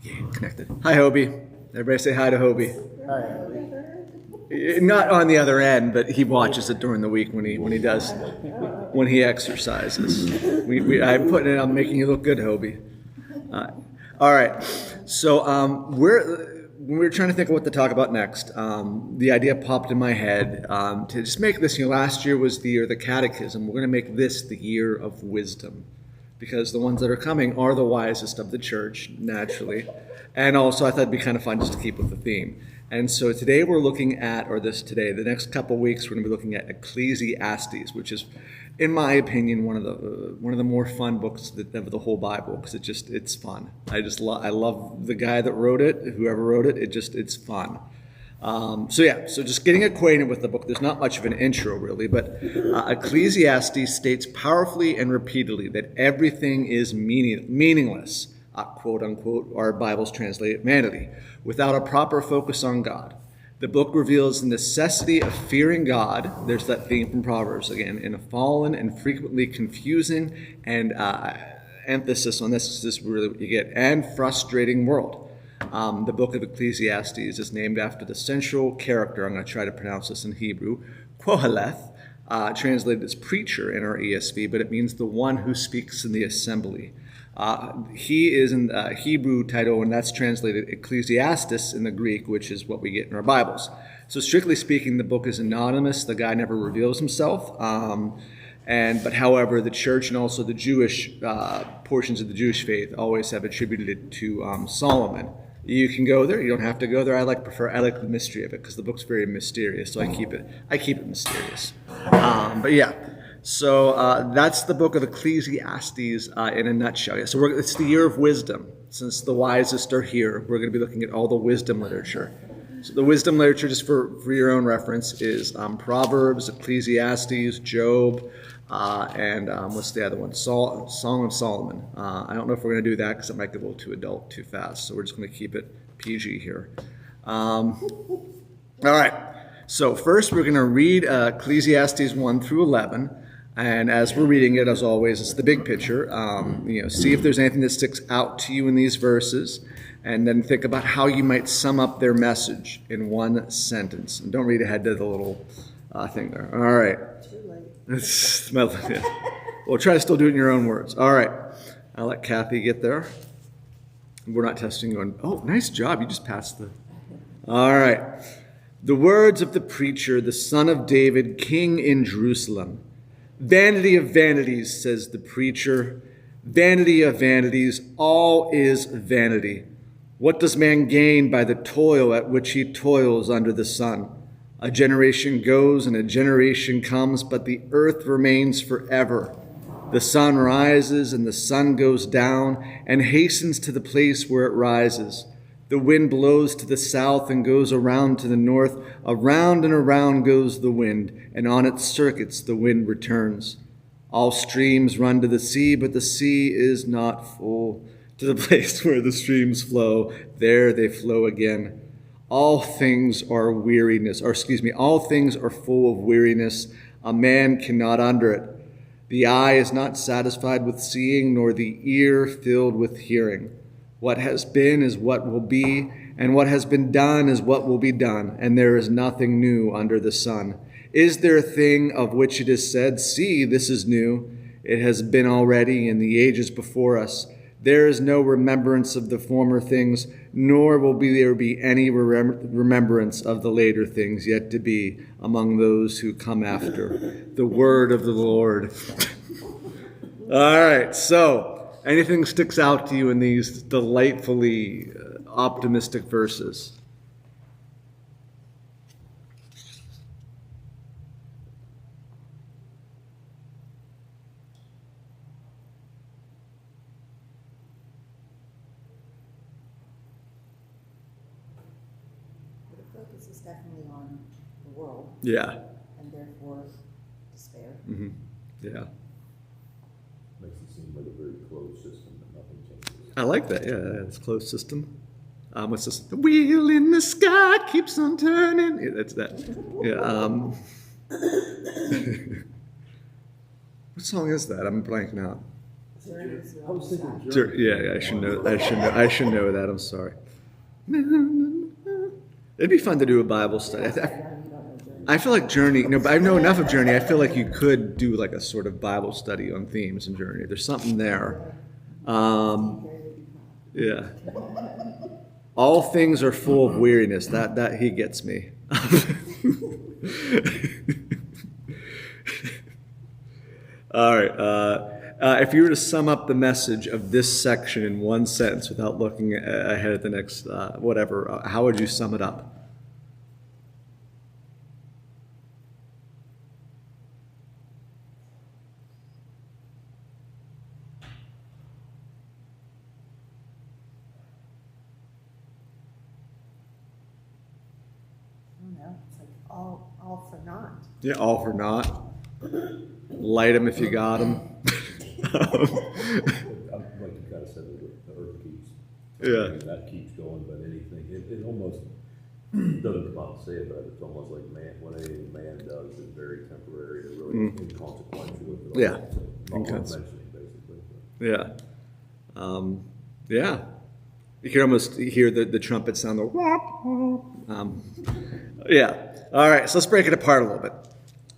Yeah, connected. Hi, Hobie. Everybody say hi to Hobie. Hi, Hobie. Not on the other end, but he watches it during the week when he exercises. I'm making you look good, Hobie. All right. So when we were trying to think of what to talk about next, the idea popped in my head to just make this. Last year was the year of the Catechism. We're going to make this the year of wisdom, because the ones that are coming are the wisest of the church, naturally. And also, I thought it'd be kind of fun just to keep with the theme. And so today we're looking at, the next couple of weeks, we're going to be looking at Ecclesiastes, which is, in my opinion, one of the more fun books of the whole Bible, because it's fun. I love the guy that wrote it, whoever wrote it. It's fun. So just getting acquainted with the book. There's not much of an intro, really, but Ecclesiastes states powerfully and repeatedly that everything is meaningless, quote unquote, our Bibles translate it vanity, without a proper focus on God. The book reveals the necessity of fearing God. There's that theme from Proverbs again, in a fallen and frequently confusing and emphasis on this is really what you get, and frustrating world. The book of Ecclesiastes is named after the central character. I'm going to try to pronounce this in Hebrew. Qoheleth, translated as preacher in our ESV, but it means the one who speaks in the assembly. He is in the Hebrew title, and that's translated Ecclesiastes in the Greek, which is what we get in our Bibles. So strictly speaking, the book is anonymous. The guy never reveals himself. But however, the church and also the Jewish portions of the Jewish faith always have attributed it to Solomon. You can go there. You don't have to go there. I like the mystery of it because the book's very mysterious. So I keep it mysterious. But yeah. So that's the book of Ecclesiastes in a nutshell. So it's the year of wisdom. Since the wisest are here, we're going to be looking at all the wisdom literature. So the wisdom literature, just for your own reference, is Proverbs, Ecclesiastes, Job, and what's the other one? Song of Solomon. I don't know if we're going to do that because it might get a little too adult too fast. So we're just going to keep it PG here. All right. So first we're going to read Ecclesiastes 1 through 11. And as we're reading it, as always, it's the big picture. See if there's anything that sticks out to you in these verses, and then think about how you might sum up their message in one sentence. And don't read ahead to the little thing there. All right. Too late. Well, try to still do it in your own words. All right. I'll let Kathy get there. We're not testing you on. Oh, nice job. You just passed the. All right. The words of the preacher, the son of David, king in Jerusalem. Vanity of vanities, says the preacher. Vanity of vanities, all is vanity. What does man gain by the toil at which he toils under the sun? A generation goes and a generation comes, but the earth remains forever. The sun rises and the sun goes down and hastens to the place where it rises. The wind blows to the south and goes around to the north. Around and around goes the wind, and on its circuits the wind returns. All streams run to the sea, but the sea is not full. To the place where the streams flow, there they flow again. All things are all things are full of weariness. A man cannot under it. The eye is not satisfied with seeing, nor the ear filled with hearing. What has been is what will be, and what has been done is what will be done, and there is nothing new under the sun. Is there a thing of which it is said, see, this is new? It has been already in the ages before us. There is no remembrance of the former things, nor will there be any remembrance of the later things yet to be among those who come after. The word of the Lord. All right, so anything sticks out to you in these delightfully optimistic verses? The focus is definitely on the world. Yeah. And therefore despair. Mm-hmm. Yeah. Makes it seem like a very closed system that nothing changes. I like that. Yeah, it's closed system. What's this? The wheel in the sky keeps on turning. Yeah, that's that. Yeah. What song is that? I'm blanking out. Is Journeys are I was thinking almost journey. Yeah, I should know. I should know that. I'm sorry. It'd be fun to do a Bible study. you don't know journey. I feel like Journey. No, but I know enough of Journey. I feel like you could do like a sort of Bible study on themes in Journey. There's something there. Yeah. All things are full of weariness. That he gets me. All right. If you were to sum up the message of this section in one sentence without looking ahead at the next whatever, how would you sum it up? I don't know. It's like all for naught. Yeah, all for naught. Light them if you got them. Like you kind of said, the earth keeps. Yeah. That keeps going, but anything, it almost doesn't come out and say it, but it's almost like what anything man does is very temporary, and really inconsequential. If it Yeah. Not worth mentioning, basically. Yeah. Yeah. You can almost hear the trumpet sound. Yeah. All right, so let's break it apart a little bit.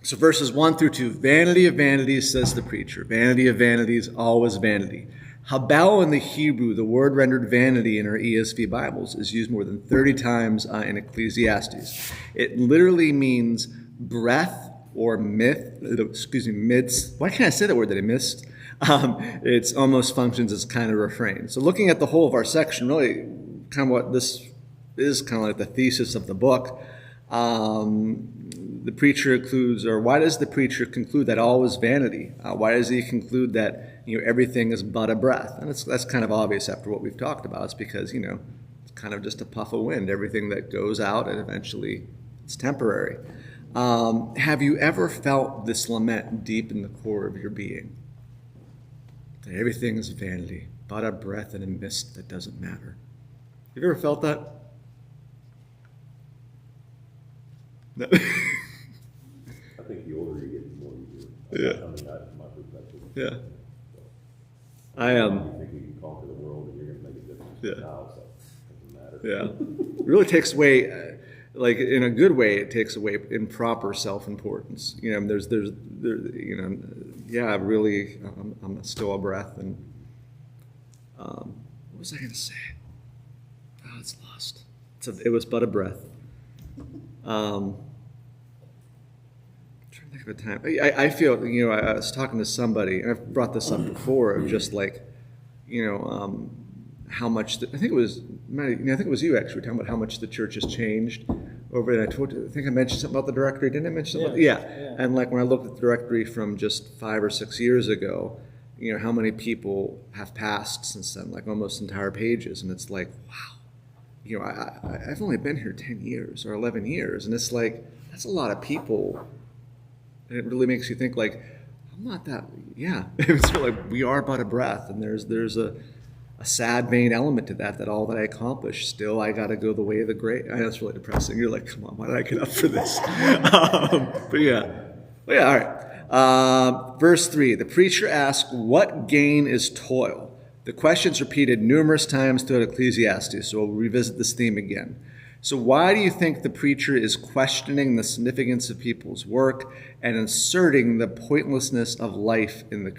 So verses 1 through 2, vanity of vanities, says the preacher. Vanity of vanities, always vanity. Habal in the Hebrew, the word rendered vanity in our ESV Bibles, is used more than 30 times in Ecclesiastes. It literally means breath or midst. Why can't I say that word that I missed? It almost functions as kind of refrain. So looking at the whole of our section, really kind of what this is kind of like the thesis of the book. The preacher concludes, or why does the preacher conclude that all is vanity? Why does he conclude that everything is but a breath? And that's kind of obvious after what we've talked about. It's because it's kind of just a puff of wind. Everything that goes out, and eventually it's temporary. Have you ever felt this lament deep in the core of your being? That everything is vanity, but a breath and a mist that doesn't matter. Have you ever felt that? No. I think the older you get, the more you do. Yeah. I mean, that's my perspective. Yeah. So, I you think you can conquer the world and you're going to make a difference Yeah. now, so it doesn't matter. Yeah. It really takes away, like in a good way, it takes away improper self-importance. There's really, I'm still a breath. And what was I going to say? Oh, it's lost. It was but a breath. I'm trying to think of a time. I feel, I was talking to somebody, and I've brought this up before, of just like, how much, I think it was you actually, talking about how much the church has changed over, and I think I mentioned something about the directory, didn't I mention something? Yeah. And like when I looked at the directory from just 5 or 6 years ago, how many people have passed since then, like almost entire pages, and it's like, wow. I've only been here 10 years or 11 years, and it's like, that's a lot of people. And it really makes you think, like, I'm not that, yeah. It's sort of like, we are but a breath, and there's a sad, vain element to that all that I accomplished, still I got to go the way of the great. I know it's really depressing. You're like, come on, why did I get up for this? All right. Verse 3, the preacher asks, what gain is toil? The question's repeated numerous times throughout Ecclesiastes, so we'll revisit this theme again. So why do you think the preacher is questioning the significance of people's work and inserting the pointlessness of life in the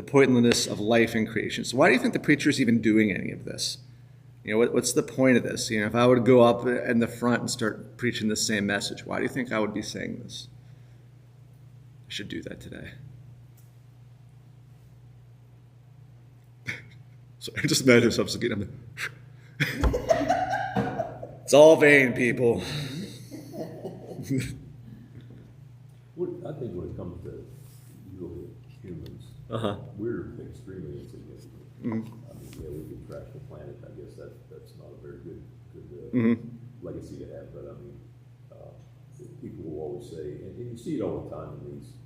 pointlessness of life in creation? So why do you think the preacher is even doing any of this? What's the point of this? If I would go up in the front and start preaching the same message, why do you think I would be saying this? I should do that today. So I just imagine myself getting it's all vain, people. I think when it comes to really humans, we're extremely insignificant. I mean, we can trash the planet. I guess that's not a very good legacy to have. But I mean, people will always say, and you see it all the time in these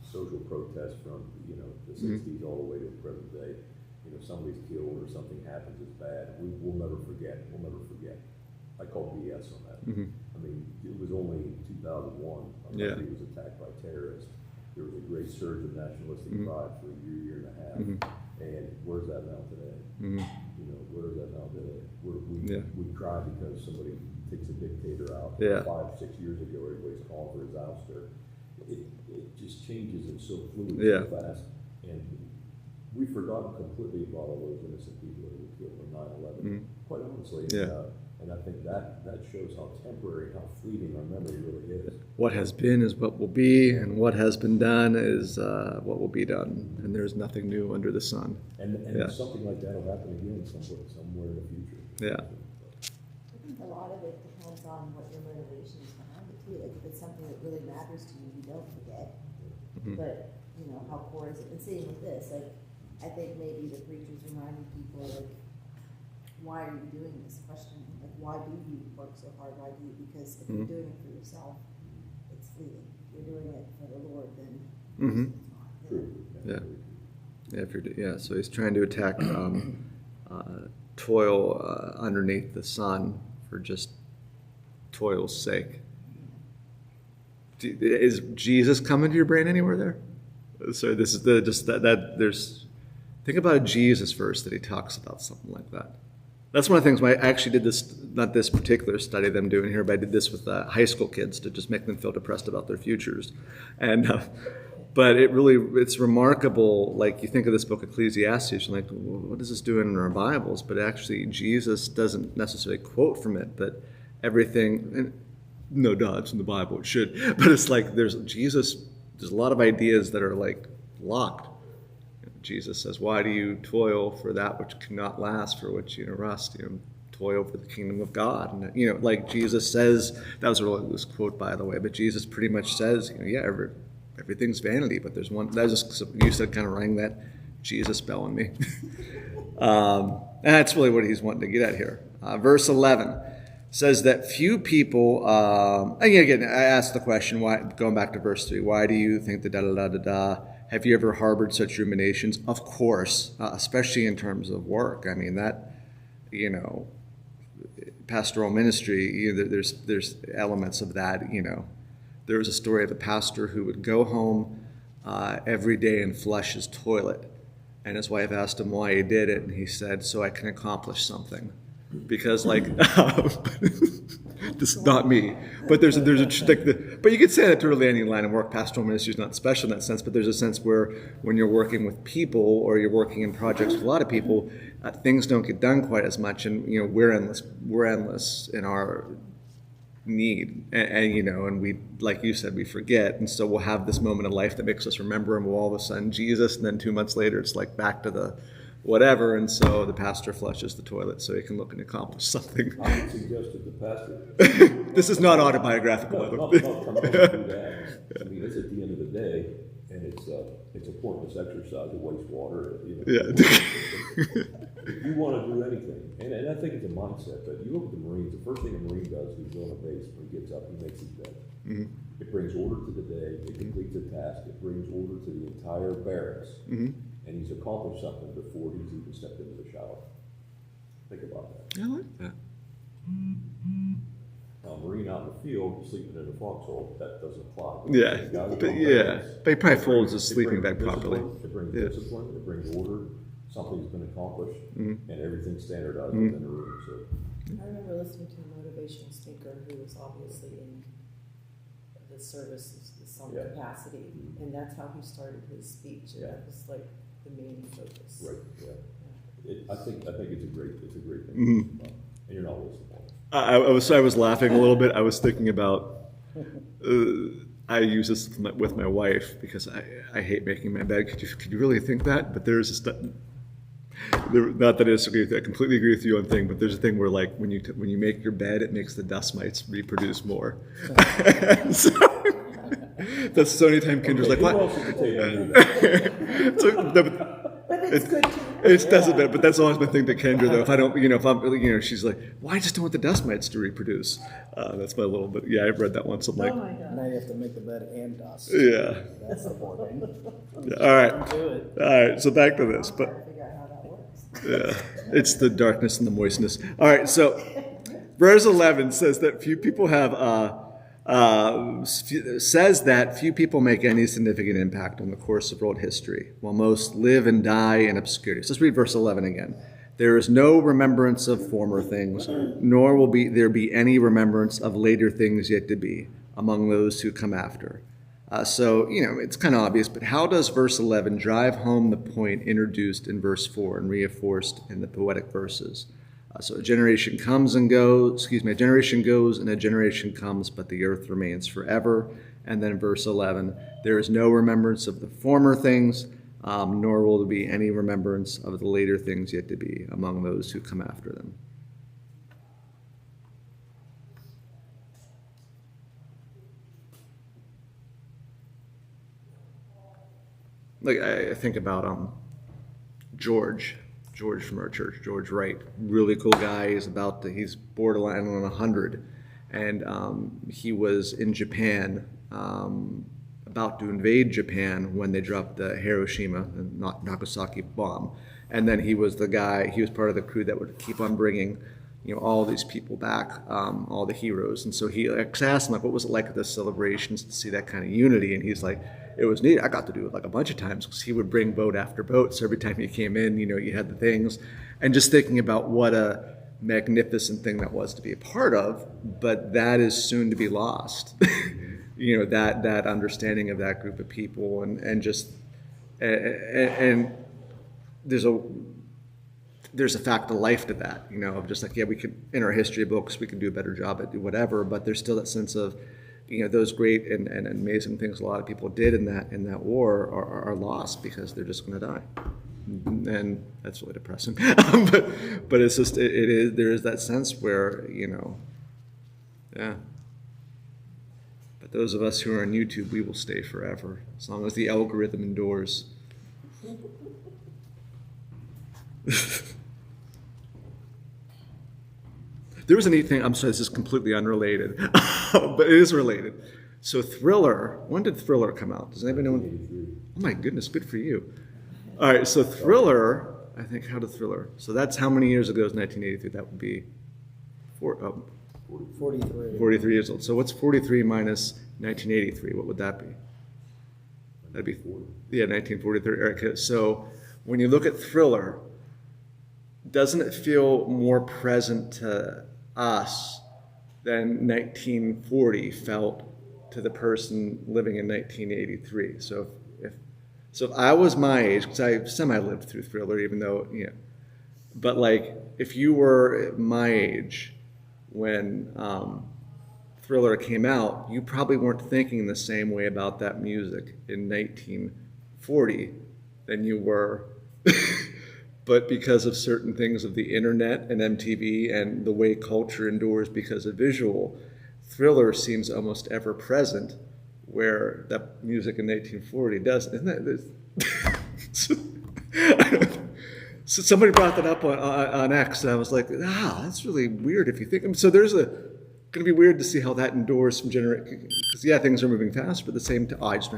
social protests from the '60s all the way to the present day. Somebody's killed or something happens, it's bad. We'll never forget. We'll never forget. I call BS on that. I mean, it was only 2001. He was attacked by terrorists. there was a great surge of nationalistic pride for a year and a half. And where's that now today? You know, where is that now today? We cry because somebody takes a dictator out. 5, 6 years ago, everybody's calling for his ouster. It just changes and so fluid, so fast. And we've forgotten completely about all those innocent people that were killed on 9/11, quite honestly. And I think that shows how temporary, how fleeting our memory really is. What has been is what will be, and what has been done is what will be done. And there's nothing new under the sun. And something like that will happen again somewhere in the future. Yeah. I think a lot of it depends on what your motivation is behind it too. Like if it's something that really matters to you, you don't forget. But, you know, how core is it? And same with this, like, I think maybe the preacher's reminding people, like, why are you doing this? Question, like, why do you work so hard? Why do you? Because if you're doing it for yourself, it's fleeting. If you're doing it for the Lord, then it's not. Yeah. So he's trying to attack toil underneath the sun for just toil's sake. Is Jesus coming to your brain anywhere there? So this is there's think about a Jesus verse that he talks about something like that. That's one of the things. I actually did this, not this particular study that I'm doing here, but I did this with high school kids to just make them feel depressed about their futures. And but it's remarkable. Like you think of this book Ecclesiastes, you're like, well, what is this doing in our Bibles? But actually, Jesus doesn't necessarily quote from it, but everything. And no dots in the Bible. It should, but it's like there's a lot of ideas that are like locked. Jesus says, "Why do you toil for that which cannot last, for which rust? Toil for the kingdom of God." And like Jesus says, that was a really loose quote, by the way, but Jesus pretty much says, everything's vanity, but there's one. That was just you said, kind of rang that Jesus bell in me. And that's really what he's wanting to get at here. Verse 11 says that few people. And again, I asked the question, why? Going back to verse 3, why do you think the da da da da da? Have you ever harbored such ruminations? Of course, especially in terms of work. I mean, that, pastoral ministry, there's elements of that, There was a story of a pastor who would go home every day and flush his toilet. And his wife asked him why he did it. And he said, so I can accomplish something. Because, this is not me, but but you could say that to really any line of work. Pastoral ministry is not special in that sense, but there's a sense where when you're working with people or you're working in projects with a lot of people, things don't get done quite as much, and we're endless in our need, and we, like you said, we forget, and so we'll have this moment of life that makes us remember, and we'll all of a sudden Jesus, and then 2 months later it's like back to the whatever, and so the pastor flushes the toilet so he can look and accomplish something. I would suggest that the pastor. This is not autobiographical. No, that. I mean, it's at the end of the day, and it's a pointless exercise to waste water. If you want to do anything, and I think it's a mindset. But you look at the Marines. The first thing a Marine does when he's on a base, when he gets up, he makes his bed. It brings order to the day. It completes a task. It brings order to the entire barracks. And he's accomplished something before he's even stepped into the shower. Think about that. I like that. Now, a Marine out in the field sleeping in a foxhole, that doesn't apply. But he probably folds his sleeping bag properly. It brings discipline, it brings order, something's been accomplished, and everything's standardized within the room. So. I remember listening to a motivational speaker who was obviously in the service of some capacity, and that's how he started his speech, and that was like the main focus. Right, I think it's a great thing. And you're not listening. I was laughing a little bit. I was thinking about I use this with my wife because I hate making my bed. Could you really think that? But there's this not that I disagree with you. I completely agree with you on thing, but there's a thing where like when you make your bed, it makes the dust mites reproduce more. So, that's the only time Kendra's like, what? But it's good too. It doesn't, but that's always my thing to Kendra, though. If I don't, if I'm, she's like, well, I just don't want the dust mites to reproduce. That's my little, but yeah, I've read that once. I'm like, Oh my God. Now you have to make the bed and dust. yeah. That's the poor thing. All right. Do it. All right. So back to this, but Trying to figure out how that works. yeah, it's the darkness and the moistness. All right. So verse 11 says that few people have says that few people make any significant impact on the course of world history, while most live and die in obscurity. So let's read verse 11 again. There is no remembrance of former things, nor will there be any remembrance of later things yet to be among those who come after. So, it's kind of obvious, but how does verse 11 drive home the point introduced in verse 4 and reinforced in the poetic verses? So a generation goes and a generation comes, but the earth remains forever. And then verse 11, there is no remembrance of the former things, nor will there be any remembrance of the later things yet to be among those who come after them. Like, I think about George from our church, George Wright, really cool guy. He's borderline on 100, and he was in Japan, about to invade Japan when they dropped the Hiroshima and Nagasaki bomb, and then he was part of the crew that would keep on bringing, all these people back, all the heroes. And so he asked him, like, what was it like at the celebrations to see that kind of unity? And he's like, it was neat. I got to do it like a bunch of times because he would bring boat after boat. So every time you came in, you had the things. And just thinking about what a magnificent thing that was to be a part of, but that is soon to be lost. That understanding of that group of people and there's a fact of life to that, of just like, we could, in our history books, we could do a better job at whatever, but there's still that sense of, those great and amazing things a lot of people did in that war are lost because they're just going to die. And that's really depressing. but it's just, there is that sense where, yeah. But those of us who are on YouTube, we will stay forever, as long as the algorithm endures. There was a neat thing, I'm sorry, this is completely unrelated, but it is related. So Thriller, when did Thriller come out? Does anybody know? Oh my goodness, good for you. All right, so Thriller, I think, how did Thriller? So that's how many years ago is 1983? That would be 43. 43 years old. So what's 43 minus 1983? What would that be? That'd be 1943. Okay, so when you look at Thriller, doesn't it feel more present to us than 1940 felt to the person living in 1983? So if I was my age, because I semi-lived through Thriller, even though, but like if you were my age when Thriller came out, you probably weren't thinking the same way about that music in 1940 than you were. But because of certain things of the internet and MTV and the way culture endures because of visual, Thriller seems almost ever present, where that music in 1940 doesn't. Isn't that? So somebody brought that up on X, and I was like, that's really weird if you think. So there's going to be weird to see how that endures from generation, because things are moving fast, but at the same time, I just